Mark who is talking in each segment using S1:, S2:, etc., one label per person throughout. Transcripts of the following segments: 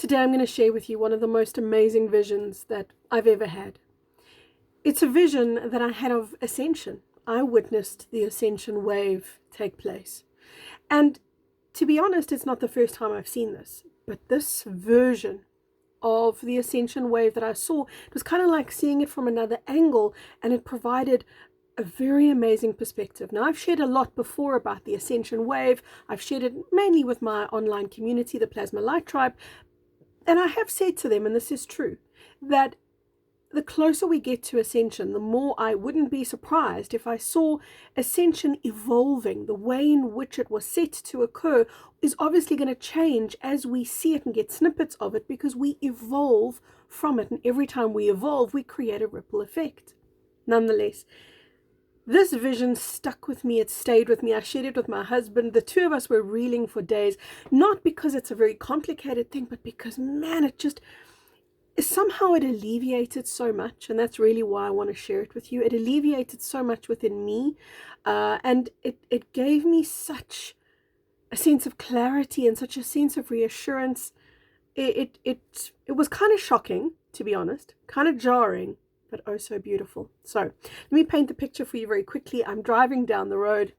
S1: Today I'm going to share with you one of the most amazing visions that I've ever had. It's a vision that I had of Ascension. I witnessed the Ascension Wave take place. And to be honest, it's not the first time I've seen this, but this version of the Ascension Wave that I saw, it was kind of like seeing it from another angle, and it provided a very amazing perspective. Now, I've shared a lot before about the Ascension Wave. I've shared it mainly with my online community, the Plasma Light Tribe, and I have said to them, and this is true, that the closer we get to Ascension, the more I wouldn't be surprised if I saw Ascension evolving. The way in which it was set to occur is obviously going to change as we see it and get snippets of it, because we evolve from it. And every time we evolve, we create a ripple effect. Nonetheless, this vision stuck with me. It stayed with me. I shared it with my husband. The two of us were reeling for days, not because it's a very complicated thing, but because, man, it just somehow it alleviated so much. And that's really why I want to share it with you. It alleviated so much within me, and it gave me such a sense of clarity and such a sense of reassurance. It was kind of shocking, to be honest, kind of jarring, but oh so beautiful. So let me paint the picture for you very quickly. I'm driving down the road,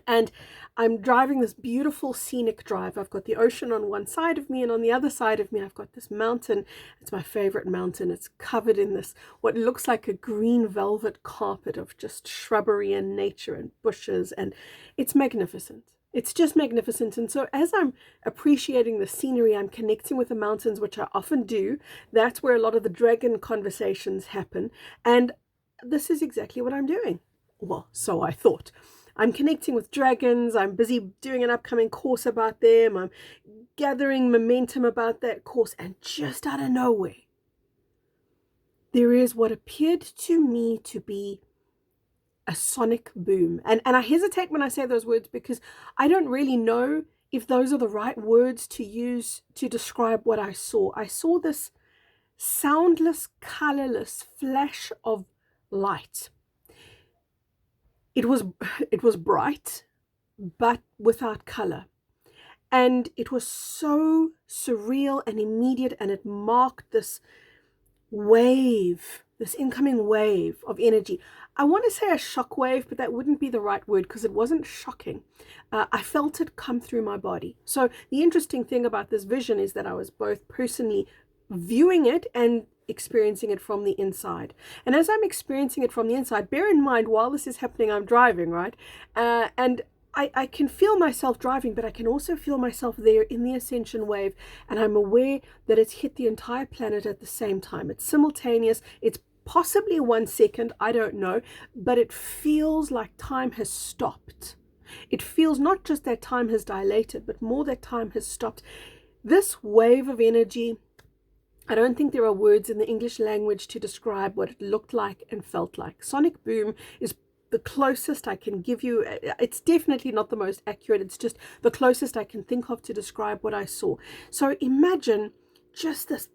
S1: and I'm driving this beautiful scenic drive. I've got the ocean on one side of me, and on the other side of me I've got this mountain. It's my favorite mountain. It's covered in this what looks like a green velvet carpet of just shrubbery and nature and bushes, and it's magnificent. It's just magnificent. And so as I'm appreciating the scenery, I'm connecting with the mountains, which I often do. That's where a lot of the dragon conversations happen. And this is exactly what I'm doing. Well, so I thought. I'm connecting with dragons. I'm busy doing an upcoming course about them. I'm gathering momentum about that course. And just out of nowhere, there is what appeared to me to be a sonic boom. And I hesitate when I say those words, because I don't really know if those are the right words to use to describe what I saw. I saw this soundless, colorless flash of light. It was bright, but without color. And it was so surreal and immediate, and it marked this wave, this incoming wave of energy. I want to say a shock wave, but that wouldn't be the right word, because it wasn't shocking. I felt it come through my body. So the interesting thing about this vision is that I was both personally viewing it and experiencing it from the inside. And as I'm experiencing it from the inside, bear in mind, while this is happening, I'm driving, right? And I can feel myself driving, but I can also feel myself there in the Ascension Wave, and I'm aware that it's hit the entire planet at the same time. It's simultaneous. It's possibly 1 second, I don't know, but it feels like time has stopped. It feels not just that time has dilated, but more that time has stopped. This wave of energy, I don't think there are words in the English language to describe what it looked like and felt like. Sonic boom is the closest I can give you. It's definitely not the most accurate. It's just the closest I can think of to describe what I saw. So imagine just this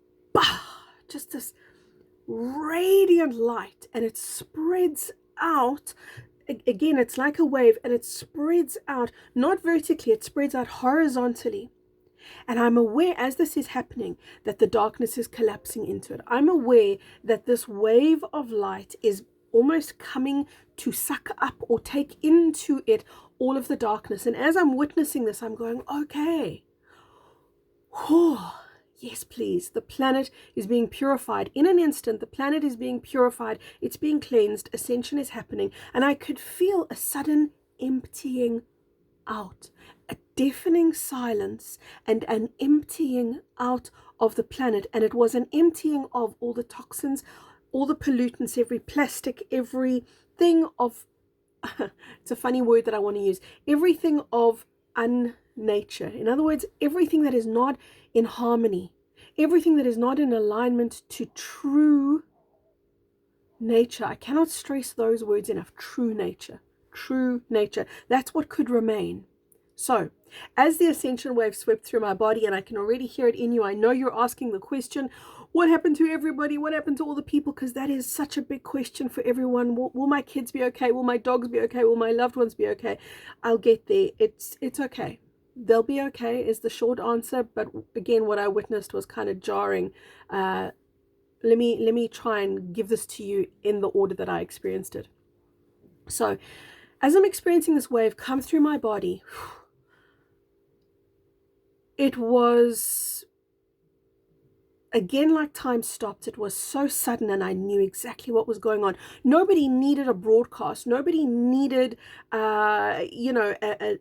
S1: radiant light, and it spreads out. Again, it's like a wave, and it spreads out, not vertically, it spreads out horizontally. And I'm aware, as this is happening, that the darkness is collapsing into it. I'm aware that this wave of light is almost coming to suck up or take into it all of the darkness. And as I'm witnessing this, I'm going, okay, yes, please. The planet is being purified. In an instant, the planet is being purified. It's being cleansed. Ascension is happening. And I could feel a sudden emptying out, a deafening silence, and an emptying out of the planet. And it was an emptying of all the toxins, all the pollutants, every plastic, everything of, it's a funny word that I want to use, everything of unnature. In other words, everything that is not in harmony, everything that is not in alignment to true nature. I cannot stress those words enough. True nature. True nature. That's what could remain. So, as the Ascension Wave swept through my body, and I can already hear it in you, I know you're asking the question, what happened to everybody? What happened to all the people? Because that is such a big question for everyone. Will my kids be okay? Will my dogs be okay? Will my loved ones be okay? I'll get there. It's okay. They'll be okay is the short answer. But again, what I witnessed was kind of jarring. Let me try and give this to you in the order that I experienced it. So as I'm experiencing this wave come through my body, it was, again, like time stopped. It was so sudden, and I knew exactly what was going on. Nobody needed a broadcast. Nobody needed, a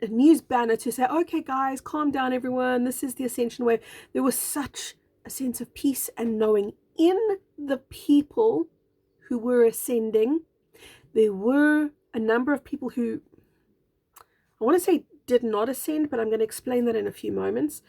S1: news banner to say, okay, guys, calm down, everyone. This is the Ascension Wave. There was such a sense of peace and knowing in the people who were ascending. There were a number of people who, I want to say, did not ascend, but I'm going to explain that in a few moments.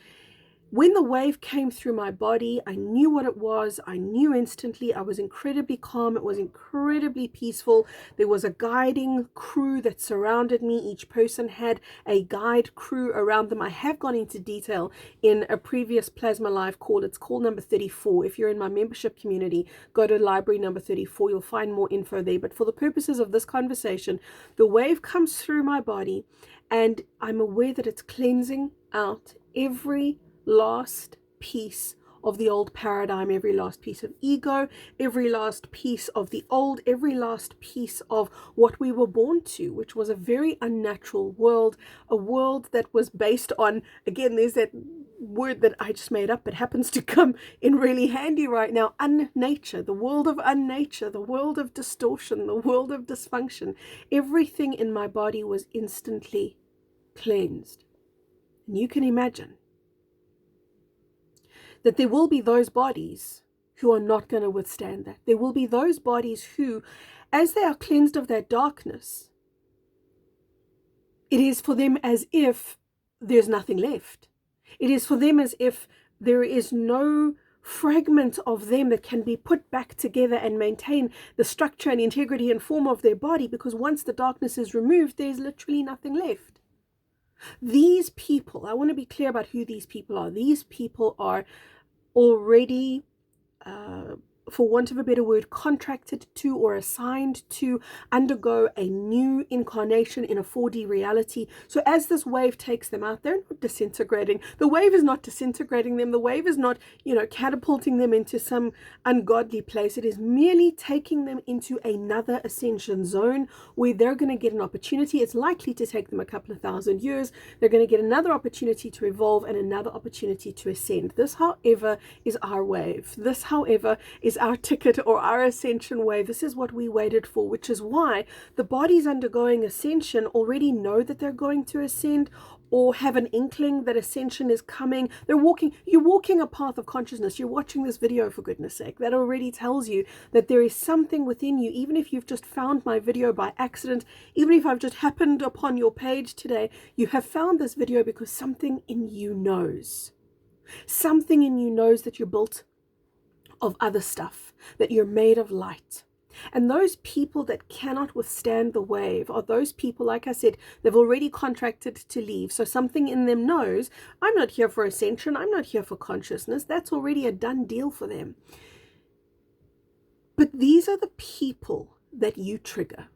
S1: When the wave came through my body, I knew what it was. I knew instantly. I was incredibly calm. It was incredibly peaceful. There was a guiding crew that surrounded me. Each person had a guide crew around them. I have gone into detail in a previous Plasma Live call. It's call number 34. If you're in my membership community, go to library number 34. You'll find more info there. But for the purposes of this conversation, the wave comes through my body, and I'm aware that it's cleansing out every last piece of the old paradigm, every last piece of ego, every last piece of the old, every last piece of what we were born to, which was a very unnatural world, a world that was based on, again, there's that word that I just made up, but happens to come in really handy right now, unnature, the world of unnature, the world of distortion, the world of dysfunction. Everything in my body was instantly cleansed. And you can imagine that there will be those bodies who are not going to withstand that. There will be those bodies who, as they are cleansed of that darkness, it is for them as if there's nothing left. It is for them as if there is no fragment of them that can be put back together and maintain the structure and integrity and form of their body, because once the darkness is removed, there's literally nothing left. These people, I want to be clear about who these people are. These people are already, for want of a better word, contracted to or assigned to undergo a new incarnation in a 4D reality. So as this wave takes them out, they're not disintegrating. The wave is not disintegrating them. The wave is not, catapulting them into some ungodly place. It is merely taking them into another ascension zone where they're going to get an opportunity. It's likely to take them a couple of thousand years. They're going to get another opportunity to evolve and another opportunity to ascend. This, however, is our wave. This, however, is our ticket or our ascension wave. This is what we waited for, which is why the bodies undergoing ascension already know that they're going to ascend, or have an inkling that ascension is coming. You're walking a path of consciousness. You're watching this video, for goodness sake. That already tells you that there is something within you. Even if you've just found my video by accident, even if I've just happened upon your page today, you have found this video because something in you knows. Something in you knows that you're built of other stuff, that you're made of light. And those people that cannot withstand the wave are those people, like I said, they've already contracted to leave. So something in them knows, I'm not here for ascension, I'm not here for consciousness. That's already a done deal for them. But these are the people that you trigger.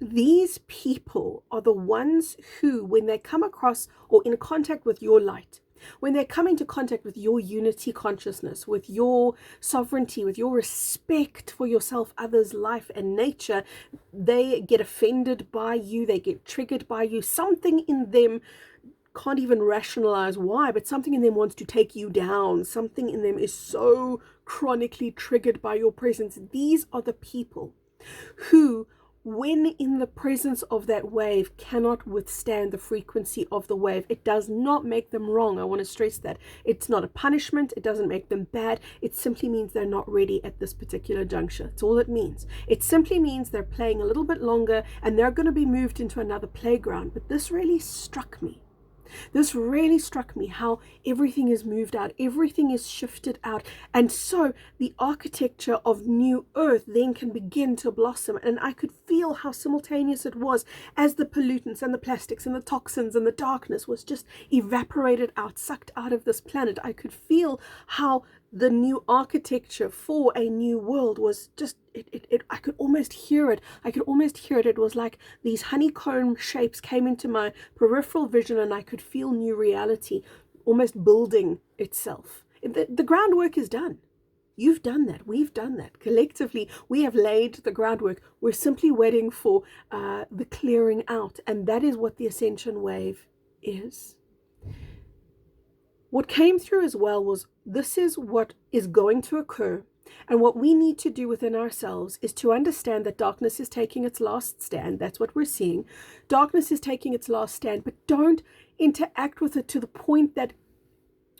S1: These people are the ones who, when they come across or in contact with your light, when they come into contact with your unity consciousness, with your sovereignty, with your respect for yourself, others, life, and nature, they get offended by you, they get triggered by you. Something in them can't even rationalize why, but something in them wants to take you down. Something in them is so chronically triggered by your presence. These are the people who, when in the presence of that wave, cannot withstand the frequency of the wave. It does not make them wrong. I want to stress that. It's not a punishment. It doesn't make them bad. It simply means they're not ready at this particular juncture. That's all it means. It simply means they're playing a little bit longer and they're going to be moved into another playground. But this really struck me. This really struck me, how everything is moved out, everything is shifted out, and so the architecture of New Earth then can begin to blossom. And I could feel how simultaneous it was as the pollutants and the plastics and the toxins and the darkness was just evaporated out, sucked out of this planet. I could feel how the new architecture for a new world was just, I could almost hear it. It was like these honeycomb shapes came into my peripheral vision, and I could feel new reality almost building itself. The groundwork is done. You've done that. We've done that. Collectively, we have laid the groundwork. We're simply waiting for the clearing out. And that is what the Ascension Wave is. What came through as well was, this is what is going to occur. And what we need to do within ourselves is to understand that darkness is taking its last stand. That's what we're seeing. Darkness is taking its last stand, but don't interact with it to the point that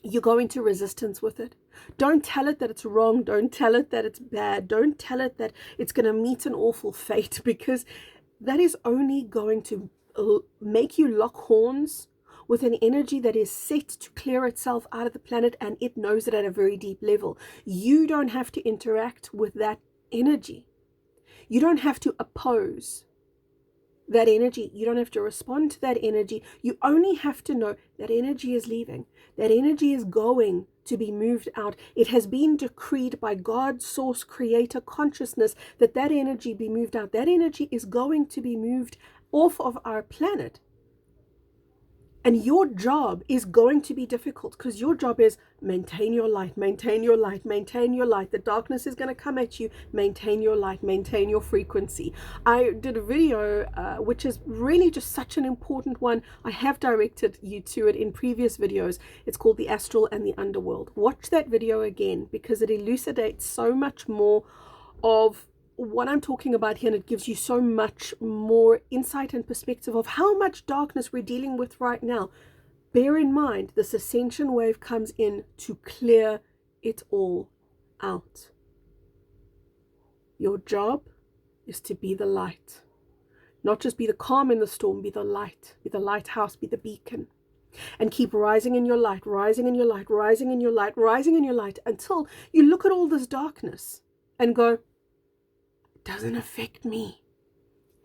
S1: you go into resistance with it. Don't tell it that it's wrong. Don't tell it that it's bad. Don't tell it that it's going to meet an awful fate, because that is only going to make you lock horns with an energy that is set to clear itself out of the planet, and it knows it at a very deep level. You don't have to interact with that energy. You don't have to oppose that energy. You don't have to respond to that energy. You only have to know that energy is leaving. That energy is going to be moved out. It has been decreed by God, source, creator, consciousness, that that energy be moved out. That energy is going to be moved off of our planet. And your job is going to be difficult, because your job is maintain your light, maintain your light, maintain your light. The darkness is going to come at you. Maintain your light, maintain your frequency. I did a video, which is really just such an important one. I have directed you to it in previous videos. It's called The Astral and the Underworld. Watch that video again, because it elucidates so much more of what I'm talking about here, and it gives you so much more insight and perspective of how much darkness we're dealing with right now. Bear in mind, this ascension wave comes in to clear it all out. Your job is to be the light. Not just be the calm in the storm, be the light, be the lighthouse, be the beacon. And keep rising in your light, rising in your light, rising in your light, rising in your light, until you look at all this darkness and go, doesn't affect me.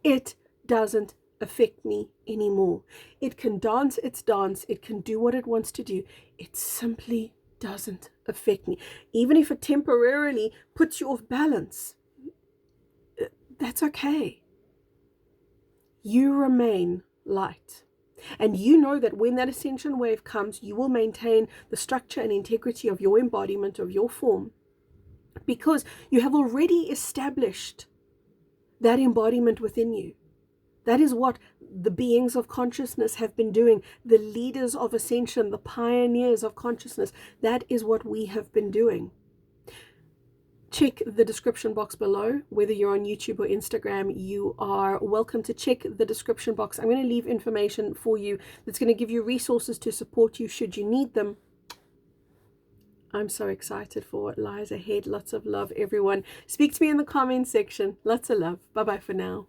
S1: It doesn't affect me anymore. It can dance its dance. It can do what it wants to do. It simply doesn't affect me. Even if it temporarily puts you off balance, that's okay. You remain light. And you know that when that ascension wave comes, you will maintain the structure and integrity of your embodiment, of your form, because you have already established that embodiment within you. That is what the beings of consciousness have been doing. The leaders of ascension, the pioneers of consciousness, that is what we have been doing. Check the description box below. Whether you're on YouTube or Instagram, you are welcome to check the description box. I'm going to leave information for you that's going to give you resources to support you should you need them. I'm so excited for what lies ahead. Lots of love, everyone. Speak to me in the comments section. Lots of love. Bye-bye for now.